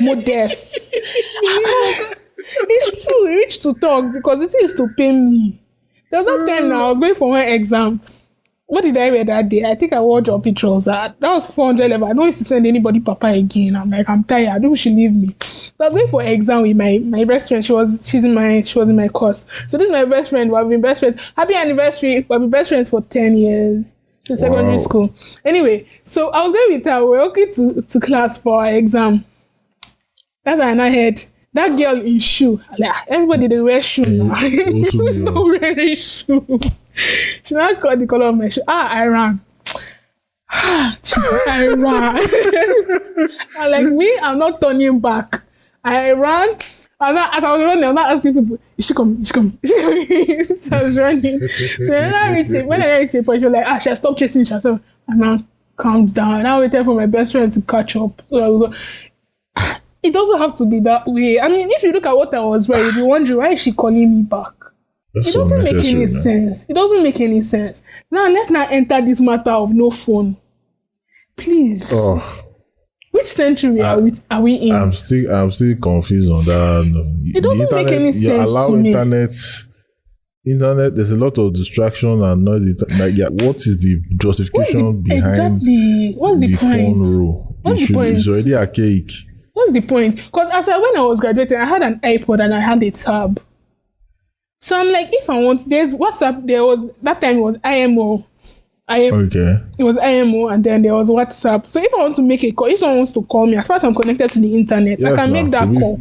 modest. It's true, it reached to talk because it is to pay me. There was that time now I was going for my exam. What did I wear that day? I think I wore jumpy trousers. That was 400 level. I don't used to send anybody papa again. I'm like, I'm tired. I don't wish she leave me. So I was going for exam with my best friend. She was in my course. So this is my best friend. We've been best friends. Happy anniversary. We've been best friends for 10 years. to secondary school. Anyway, so I was going with her. We were walking to class for our exam. That's when I heard that girl in shoe. Like, everybody they wear shoe now. Who's not wearing shoe? She now called the color of my shoe. I ran. I ran. And like me, I'm not turning back. I ran. As I was running, I'm not asking people, is she coming? Is she coming? Is she coming? So I was running. So when I reached a point, she was like, she stopped chasing. She said, I'm now calmed down. And I waited for my best friend to catch up. So it doesn't have to be that way. I mean, if you look at what I was wearing, you'll be wondering, why is she calling me back? It doesn't make any sense. It doesn't make any sense. Now, let's not enter this matter of no phone. Please. Which century are we in? I'm still confused on that. It doesn't make any sense to me. Internet, there's a lot of distraction and noise. What is the justification behind what's the point? Phone rule? What's the point? It's already archaic. What's the point? Because when I was graduating, I had an iPod and I had a tab. So I'm like, if I want, there's WhatsApp. That time it was IMO. Okay. It was IMO and then there was WhatsApp. So if I want to make a call, if someone wants to call me, as far as I'm connected to the internet, I can make that call.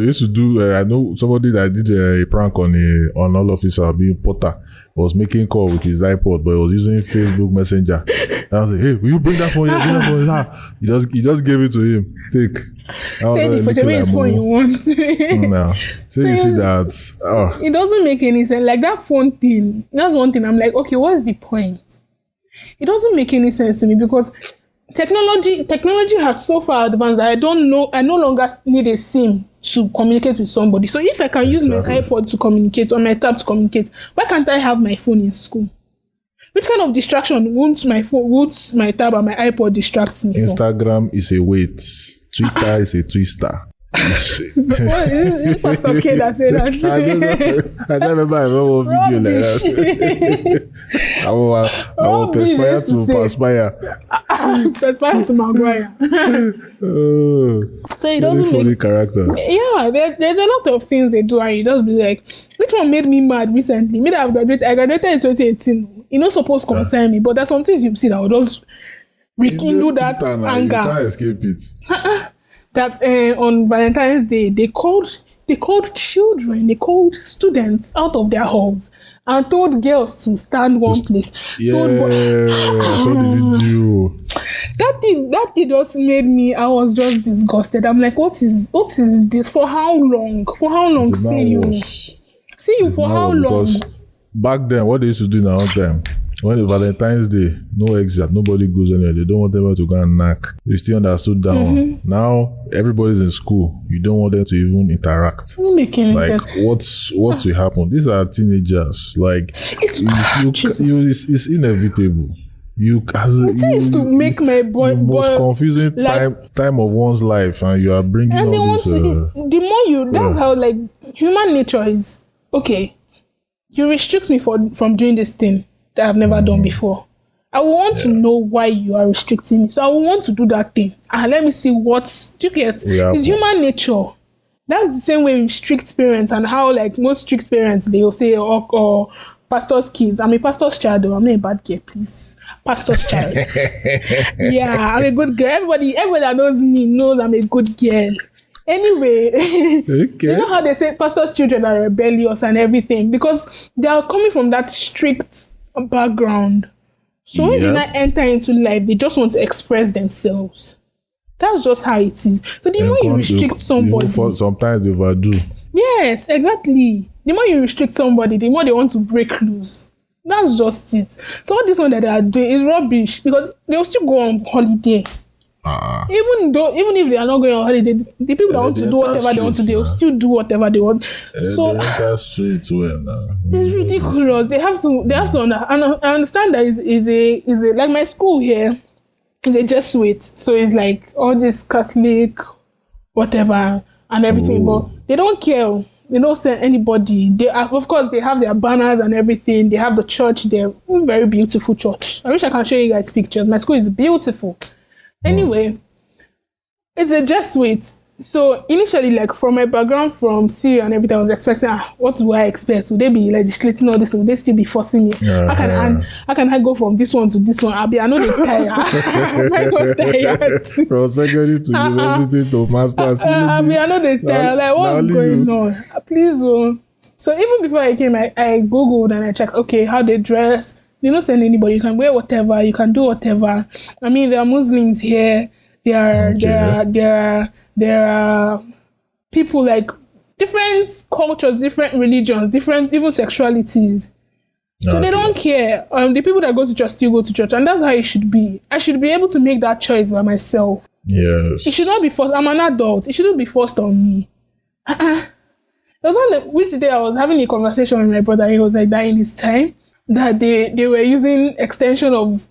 Used to do. I know somebody that did a prank on all officer being Potter was making call with his iPod, but he was using Facebook Messenger. And I was like, hey, will you bring that phone here? Bring that phone here. He just gave it to him. Take. Take it for his phone you want. So you see that. It doesn't make any sense. Like that phone thing, that's one thing. I'm like, okay, what's the point? It doesn't make any sense to me because technology has so far advanced that I no longer need a SIM to communicate with somebody. So if I can use my iPod to communicate or my tab to communicate, why can't I have my phone in school? Which kind of distraction won't my tab and my iPod distract me? Instagram is a weight. Twitter is a twister. Is Pastor K that said that? I don't remember I remember one video like that. I will perspire to perspire. Perspire to Maguire. So it doesn't make character. Yeah, there's a lot of things they do and you just be like, which one made me mad recently? Me that I graduated in 2018. It's not supposed to concern me, but there's some things you see that will just rekindle that anger. You can't escape it. That on Valentine's Day they called children, they called students out of their homes and told girls to stand one place. I saw the video. That thing just made me. I was just disgusted. I'm like, what is this? For how long? For how long? See you for how long? Because back then, what they used to do in our time. When it's Valentine's Day, no exit, nobody goes anywhere. They don't want them to go and knock. You still understood that one. Now everybody's in school. You don't want them to even interact. Like what's will happen? These are teenagers. Like it's inevitable. It's to make my boy most confusing time of one's life, and you are bringing all this. The more you, that's how like human nature is. Okay, you restrict me from doing this thing that I've never done before. I want to know why you are restricting me. So I want to do that thing. And let me see do you get? It's human nature. That's the same way with strict parents and how like most strict parents, they'll say, or pastor's kids. I'm a pastor's child though. I'm not a bad girl, please. Pastor's child. Yeah, I'm a good girl. Everybody that knows me knows I'm a good girl. Anyway, you know how they say pastor's children are rebellious and everything because they are coming from that strict background. So when they not enter into life, they just want to express themselves. That's just how it is. So the more you restrict somebody, sometimes they overdo. Yes, exactly. The more you restrict somebody, the more they want to break loose. That's just it. So all this one that they are doing is rubbish because they will still go on holiday. Even if they are not going on holiday, the people that want to do whatever they want to, they will still do whatever they want. So that's straight it's ridiculous. They have to and I understand that is a like my school here is a Jesuit, so it's like all this Catholic whatever and everything, but they don't care. They don't send anybody. They of course they have their banners and everything. They have the church there, very beautiful church. I wish I can show you guys pictures. My school is beautiful. Anyway, it's a Jesuit, So initially, like from my background from Syria and everything, I was expecting, what do I expect? Would they be legislating all this? Would they still be forcing me? How can I go from this one to this one? I know they tired. I know tired. From secondary to university to masters. I know they tired. Like, what's going on? Please, So even before I came, I googled and I checked. Okay, how they dress. They don't send anybody. You can wear whatever. You can do whatever. I mean, there are Muslims here. There are people like different cultures, different religions, different even sexualities. So they don't care. The people that go to church still go to church, and that's how it should be. I should be able to make that choice by myself. Yes. It should not be forced. I'm an adult. It shouldn't be forced on me. There was one which day I was having a conversation with my brother. He was like that in his time that they were using extension of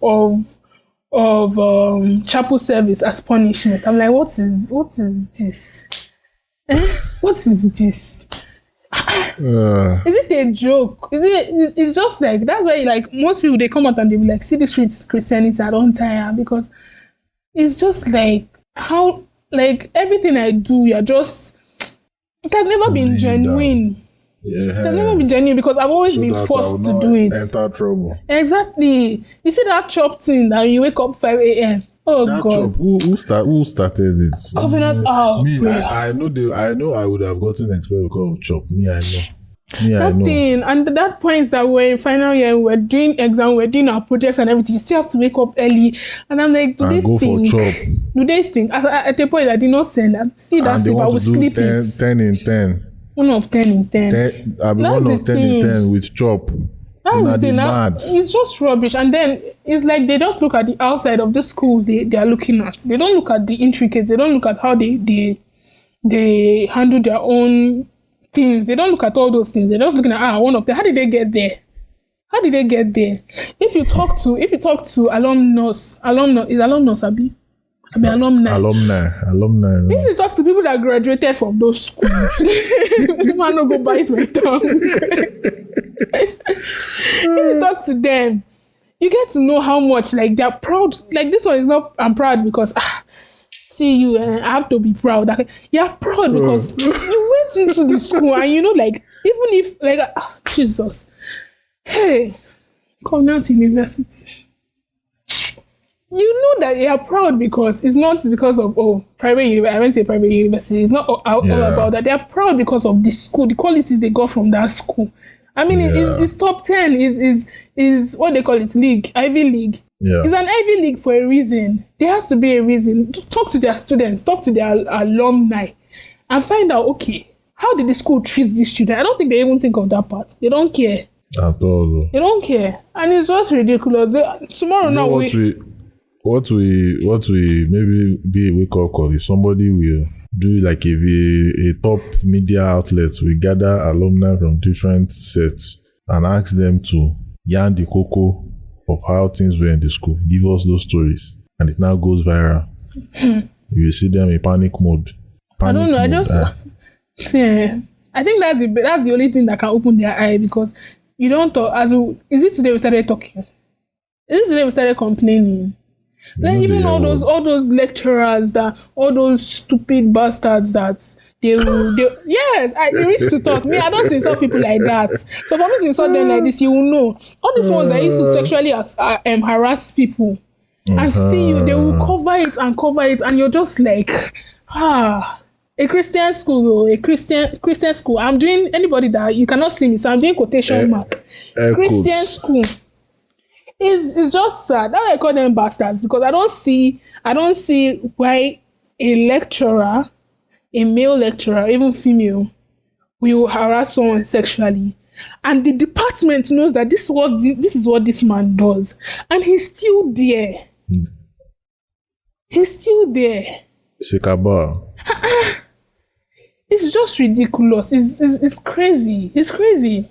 chapel service as punishment. I'm like, what is this? What is this? Is it a joke? It's just like, that's why like most people, they come out and they be like, see, this Christianity, I don't tire, because it's just like how, like everything I do, it has never been genuine. Yeah. It has never been genuine because I've always been forced to do it. Enter trouble. Exactly. You see that chop thing that you wake up 5 a.m. Oh that God! Chop, who started it? Covenant. Me, I know. I would have gotten expelled because of chop. Me, I know. That thing, and that point that we're in final year, we're doing exam, we're doing our projects and everything. You still have to wake up early, and I'm like, do they think? At a point, I did not send them. See that sleep, I will sleep 10 in 10. 1 of 10 in 10. I'll be 1 of 10 in 10 with chop. That's the thing. It's just rubbish. And then it's like they just look at the outside of the schools they are looking at. They don't look at the intricacies. They don't look at how they handle their own things. They don't look at all those things. They're just looking at one of them. How did they get there? If you talk to alumnus, Abi? Alumni. If you talk to people that graduated from those schools, man, no go bite my tongue. If you talk to them, you get to know how much like they're proud. Like this one is not. I'm proud because see you. I have to be proud. You're proud because you went into the school and you know, like even if like Jesus, hey, come down to university. You know that they are proud because it's not because of private university. I went to a private university. It's not all about that. They are proud because of the school, the qualities they got from that school. I mean, it's top 10. Is what they call it, league, Ivy League. Yeah. It's an Ivy League for a reason. There has to be a reason. Talk to their students, talk to their alumni, and find out, okay, how did the school treat these students? I don't think they even think of that part. They don't care at all. They don't care, and it's just ridiculous. Tomorrow now What we maybe be a wake up call if somebody will do like a top media outlet, we gather alumni from different sets and ask them to yarn the cocoa of how things were in the school, give us those stories, and it now goes viral. You see them in panic mode. I don't know. I think that's the only thing that can open their eye, because you don't talk. Is it today we started talking? Is it today we started complaining? Then even all those lecturers, all those stupid bastards that they yes, I used to talk. Me, I don't insult people like that. So for me to insult them like this, you will know. All these ones that used to sexually harass people, and see you, they will cover it, and you're just like, a Christian school, Christian school. I'm doing, anybody that you cannot see me, so I'm doing quotation mark. Christian school. It's just sad. That's why I call them bastards, because I don't see why a lecturer, a male lecturer, even female, will harass someone sexually, and the department knows that this is what this man does, and he's still there. He's still there. It's just ridiculous. It's crazy. It's crazy.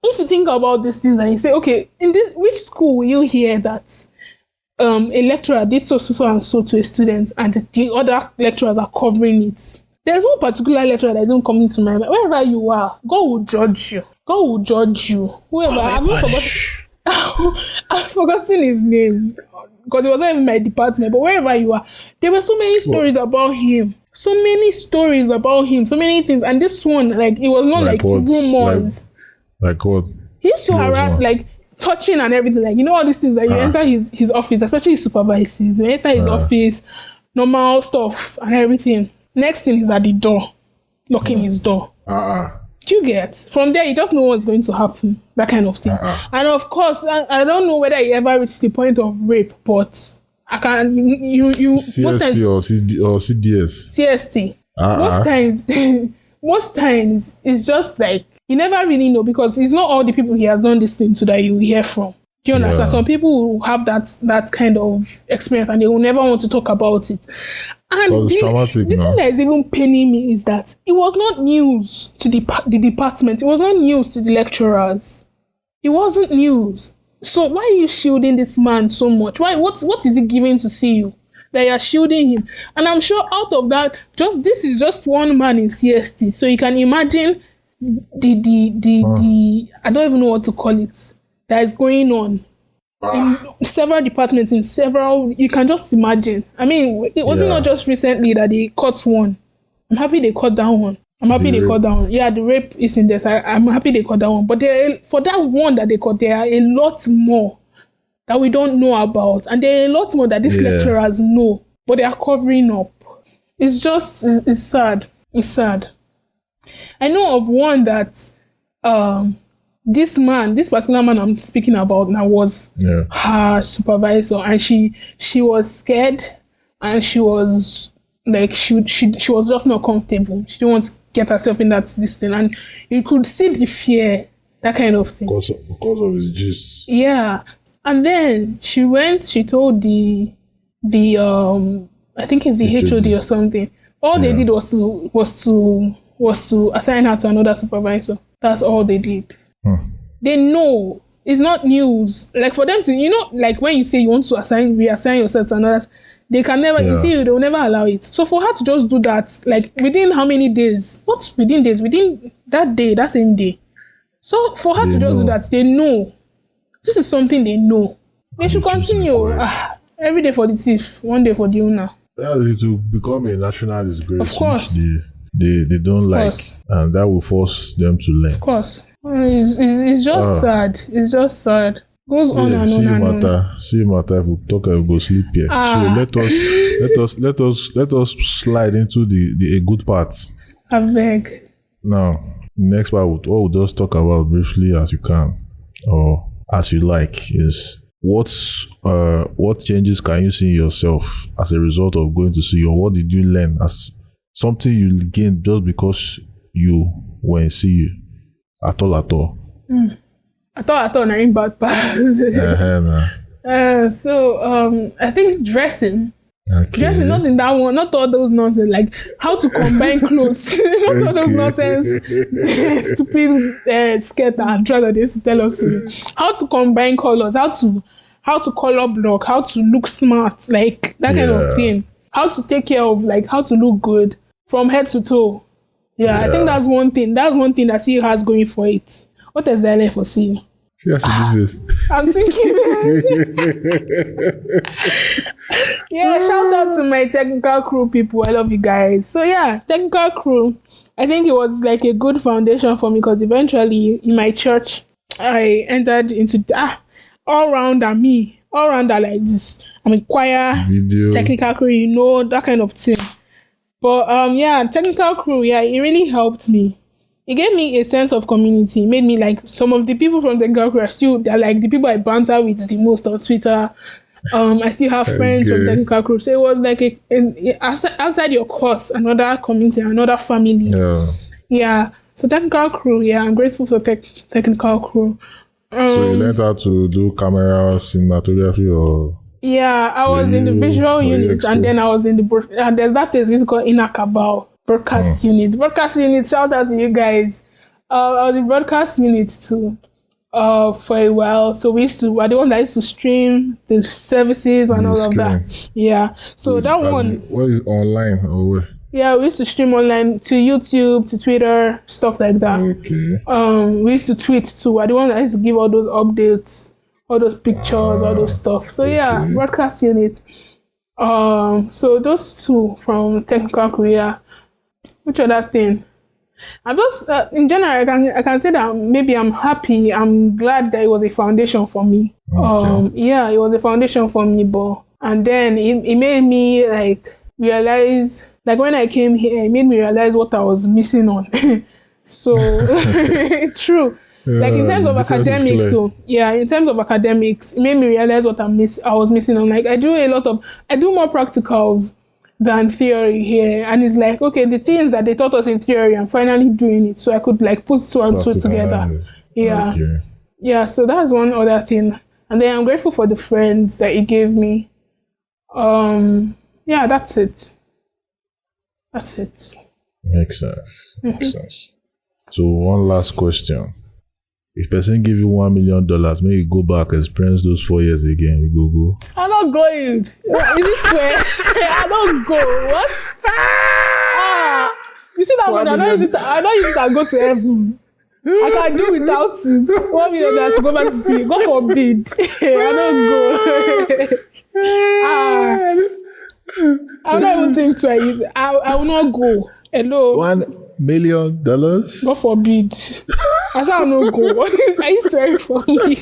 If you think about these things and you say, okay, which school will you hear that a lecturer did so and so to a student, and the other lecturers are covering it? There's one particular lecturer that isn't coming to my mind. Wherever you are, God will judge you. God will judge you. Whoever, I've forgotten his name because it wasn't in my department. But wherever you are, there were so many stories about him. So many stories about him, so many things. And this one, like, it was not like what? rumors. Like what? He used to harass, like, touching and everything. Like, you know, all these things that you enter his office, especially his supervisors. You enter his office, normal stuff and everything. Next thing is at the door, locking his door. Do you get? From there, you just know what's going to happen. That kind of thing. And of course, I don't know whether he ever reached the point of rape, but I can you CST most times, or CDS. CST. Most times it's just like you never really know, because it's not all the people he has done this thing to that you hear from. Do you understand? Some people will have that kind of experience and they will never want to talk about it. And the thing that is even paining me is that it was not news to the department. It was not news to the lecturers. It wasn't news. So why are you shielding this man so much? Why? What is he giving to see you that you are shielding him? And I'm sure out of that, this is just one man in CST. So you can imagine the I don't even know what to call it, that is going on in several departments, you can just imagine. I mean, it wasn't not just recently that they caught one. I'm happy they caught that one. Yeah, the rape is in this. I'm happy they caught that one. But for that one that they caught, there are a lot more that we don't know about. And there are a lot more that these lecturers know, but they are covering up. It's sad. It's sad. I know of one that this particular man I'm speaking about now was her supervisor, and she was scared, and she was like she was just not comfortable. She didn't want to get herself in this thing, and you could see the fear, that kind of thing. Because of his gist. Yeah. And then she told the I think it's the HOD or something. All they did was to assign her to another supervisor. That's all they did. They know it's not news. Like for them to, like when you say you want to reassign yourself to another, they can never, they will never allow it. So for her to just do that, like within how many days? Not within days, within that day, that same day. So for her to just do that, they know. This is something they know. They should continue. Every day for the thief, one day for the owner. It will become a national disgrace. Of course. They don't like, and that will force them to learn. Of course. It's just sad. It's just sad. Goes on and on and on. See matter. If we talk, I will go sleep here. So let us slide into the good parts. I beg. Now, next part, what we'll just talk about briefly as you can, or as you like, is what changes can you see in yourself as a result of going to see, or what did you learn as something you gained just because you went and see you at all? At all, not in bad parts. So I think dressing. Dressing, not in that one, not all those nonsense, like how to combine clothes, not all those nonsense, stupid skirt and trouser they used to tell us to. How to combine colors, how to color block, how to look smart, like that kind of thing. How to take care of, like how to look good from head to toe. I think that's one thing. That's one thing that CU has going for it. What is there for CU? Yes, I'm thinking. Shout out to my technical crew people. I love you guys. So technical crew. I think it was like a good foundation for me, because eventually in my church I entered into all-rounder like this. I'm in choir, video, technical crew, that kind of thing. But technical crew, it really helped me. It gave me a sense of community. It made me like some of the people from technical crew they're like the people I banter with the most on Twitter. I still have friends from technical crew. So it was like outside your course, another community, another family. So technical crew, I'm grateful for technical crew. So you learned how to do camera cinematography, or? I was in the visual unit, and then I was in the there's that place we call Inakabao broadcast unit. Broadcast unit, shout out to you guys. I was in broadcast unit too for a while. So we used to, the one that used to stream the services and all of that. So that one. What is online or where? We used to stream online to YouTube, to Twitter, stuff like that. Okay. We used to tweet too. The one that used to give all those updates, all those pictures, all those stuff. So broadcast unit. So those two from technical career. Which other thing? I just, in general, I can say that maybe I'm happy. I'm glad that it was a foundation for me. Okay. Yeah, it was a foundation for me, and then it made me like realize, like when I came here, it made me realize what I was missing on. So true. Like in terms of academics, in terms of academics, it made me realize what I was missing on. Like I do more practicals than theory here, and it's like, okay, the things that they taught us in theory, I'm finally doing it, so I could like put two and two together. Yeah, so that's one other thing. And then I'm grateful for the friends that it gave me. Yeah, that's it. Makes sense. So one last question. If person give you $1 million, may you go back, experience those 4 years again, you go. I'm not going. Is it swear? I don't go. What? You see that one? I don't use it and go to heaven. I can do without it. $1 million to go back to see. God forbid. I don't go. I will not even think twice. I will not go. Hello. $1 million? God forbid. I said I will not go. Are you swearing for me?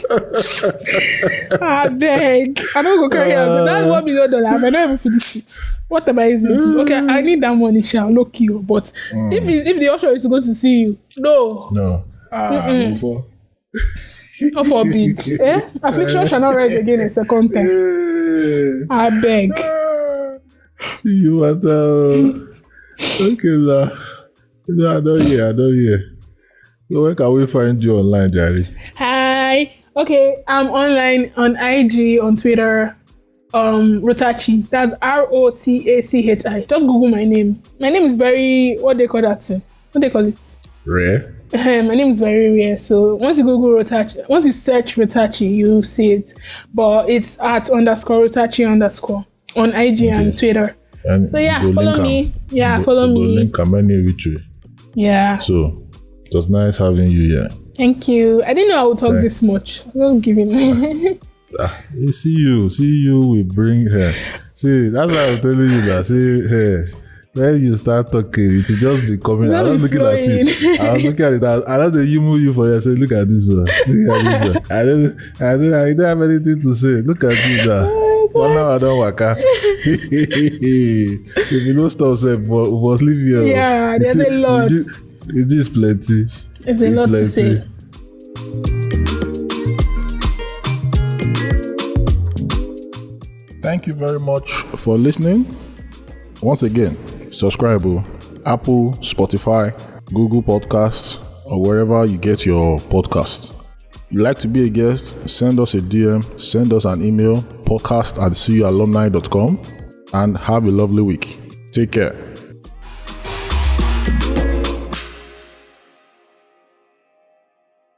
I beg. I don't go carry out. That's $1 million. I don't even finish it. What am I using to? Okay, I need that money. Shall look you. But if the option is to go to see you, no. Not forbid. Affliction shall not rise again a second time. I beg. See you at okay, I don't hear. So where can we find you online, Jerry? Hi. Okay, I'm online on IG, on Twitter. Rotachi. That's Rotachi. Just Google my name. My name is very, what they call that? What they call it? Rare? My name is very rare. So once you Google Rotachi, once you search Rotachi, you see it. But it's at @Rotachi_ on IG and Twitter. And so yeah, follow me. Follow me. Link which way. Yeah. So it was nice having you here. Thank you. I didn't know I would talk this much. I was giving. See you. We bring her. See, that's why I'm telling you that. See, hey, when you start talking, it will just be coming. I was looking at you. I was looking at it. I don't know you for you. Say, look at this one. I don't have anything to say. Look at you now. One hour I don't work out. If you don't stop, say, we must leave here. Yeah, there's a lot. It is plenty. There's a lot to say. Thank you very much for listening. Once again, subscribe Apple, Spotify, Google Podcasts, or wherever you get your podcasts. If you'd like to be a guest, send us a DM, send us an email, podcast@cualumni.com, and have a lovely week. Take care.